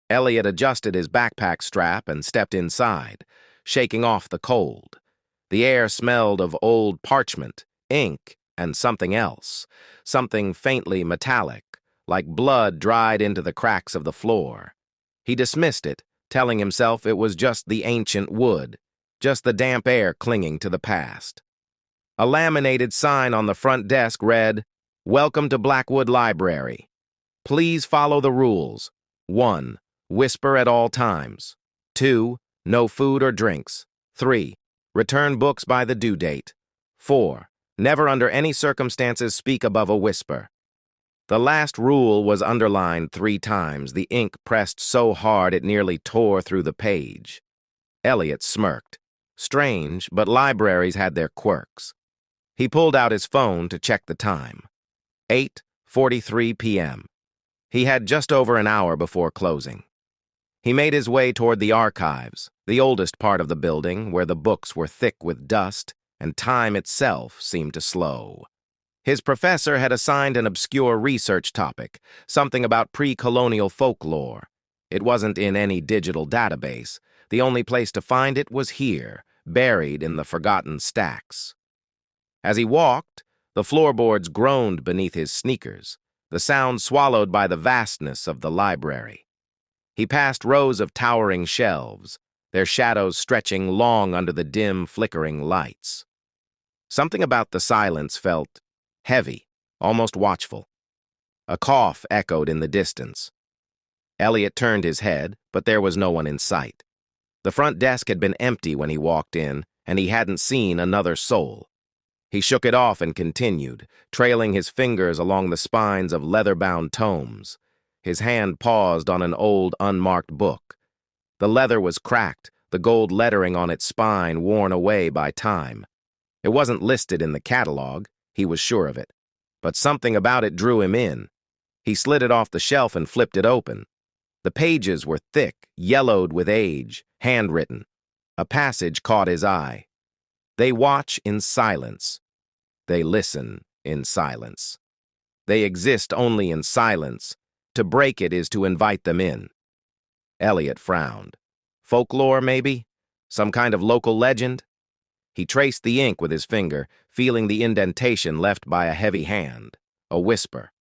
Elliot adjusted his backpack strap and stepped inside, shaking off the cold. The air smelled of old parchment, ink, and something else, something faintly metallic, like blood dried into the cracks of the floor. He dismissed it, telling himself it was just the ancient wood, just the damp air clinging to the past. A laminated sign on the front desk read, "Welcome to Blackwood Library. Please follow the rules. 1. Whisper at all times. 2. No food or drinks. 3. Return books by the due date. 4. Never under any circumstances speak above a whisper." The last rule was underlined 3 times, the ink pressed so hard it nearly tore through the page. Elliot smirked. Strange, but libraries had their quirks. He pulled out his phone to check the time. 8:43 p.m. He had just over an hour before closing. He made his way toward the archives, the oldest part of the building, where the books were thick with dust, and time itself seemed to slow. His professor had assigned an obscure research topic, something about pre-colonial folklore. It wasn't in any digital database. The only place to find it was here, buried in the forgotten stacks. As he walked, the floorboards groaned beneath his sneakers, the sound swallowed by the vastness of the library. He passed rows of towering shelves, their shadows stretching long under the dim, flickering lights. Something about the silence felt heavy, almost watchful. A cough echoed in the distance. Elliot turned his head, but there was no one in sight. The front desk had been empty when he walked in, and he hadn't seen another soul. He shook it off and continued, trailing his fingers along the spines of leather-bound tomes. His hand paused on an old, unmarked book. The leather was cracked, the gold lettering on its spine worn away by time. It wasn't listed in the catalog, he was sure of it, but something about it drew him in. He slid it off the shelf and flipped it open. The pages were thick, yellowed with age, handwritten. A passage caught his eye. They watch in silence. They listen in silence. They exist only in silence. To break it is to invite them in. Elliot frowned. Folklore, maybe? Some kind of local legend? He traced the ink with his finger, feeling the indentation left by a heavy hand. A whisper.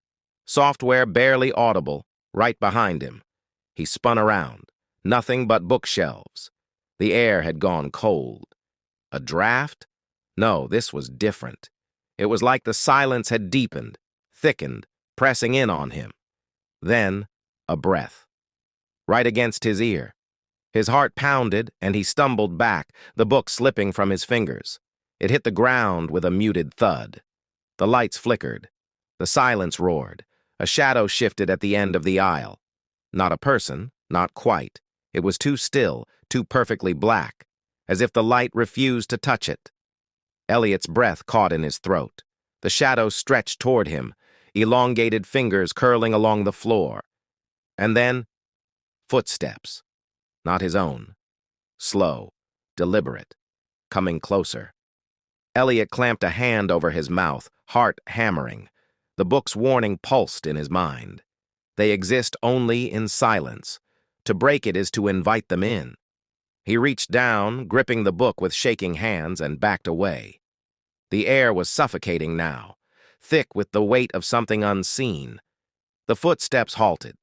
Software barely audible, right behind him. He spun around. Nothing but bookshelves. The air had gone cold. A draft? No, this was different. It was like the silence had deepened, thickened, pressing in on him. Then, a breath. Right against his ear. His heart pounded, and he stumbled back, the book slipping from his fingers. It hit the ground with a muted thud. The lights flickered. The silence roared. A shadow shifted at the end of the aisle. Not a person, not quite. It was too still, too perfectly black, as if the light refused to touch it. Elliot's breath caught in his throat. The shadow stretched toward him, elongated fingers curling along the floor. And then, footsteps. Not his own. Slow, deliberate, coming closer. Elliot clamped a hand over his mouth, heart hammering. The book's warning pulsed in his mind. They exist only in silence. To break it is to invite them in. He reached down, gripping the book with shaking hands, and backed away. The air was suffocating now, thick with the weight of something unseen. The footsteps halted.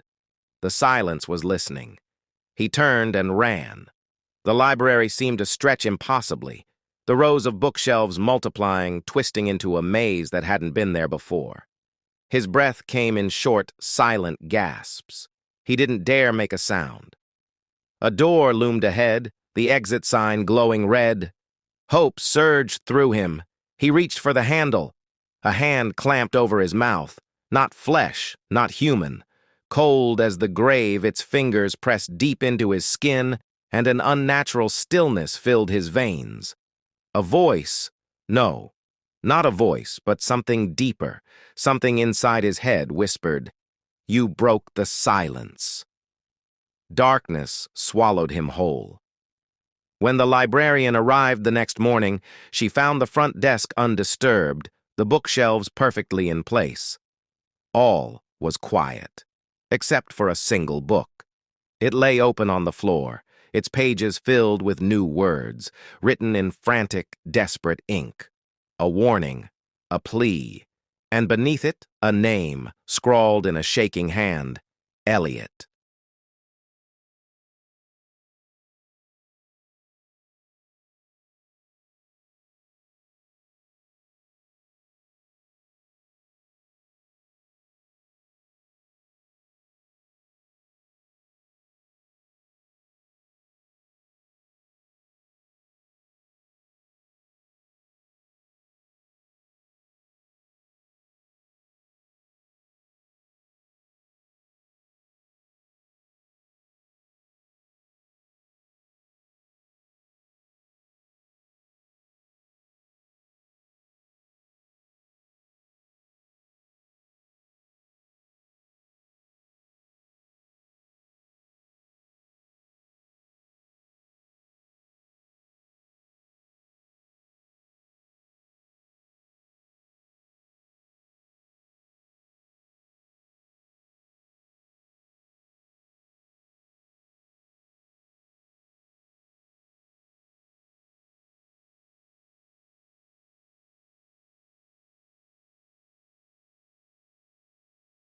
The silence was listening. He turned and ran. The library seemed to stretch impossibly, the rows of bookshelves multiplying, twisting into a maze that hadn't been there before. His breath came in short, silent gasps. He didn't dare make a sound. A door loomed ahead, the exit sign glowing red. Hope surged through him. He reached for the handle. A hand clamped over his mouth. Not flesh, not human. Cold as the grave, its fingers pressed deep into his skin, and an unnatural stillness filled his veins. A voice. No, not a voice, but something deeper, something inside his head whispered, "You broke the silence." Darkness swallowed him whole. When the librarian arrived the next morning, she found the front desk undisturbed, the bookshelves perfectly in place. All was quiet, except for a single book. It lay open on the floor, its pages filled with new words, written in frantic, desperate ink. A warning, a plea, and beneath it, a name, scrawled in a shaking hand, Elliot.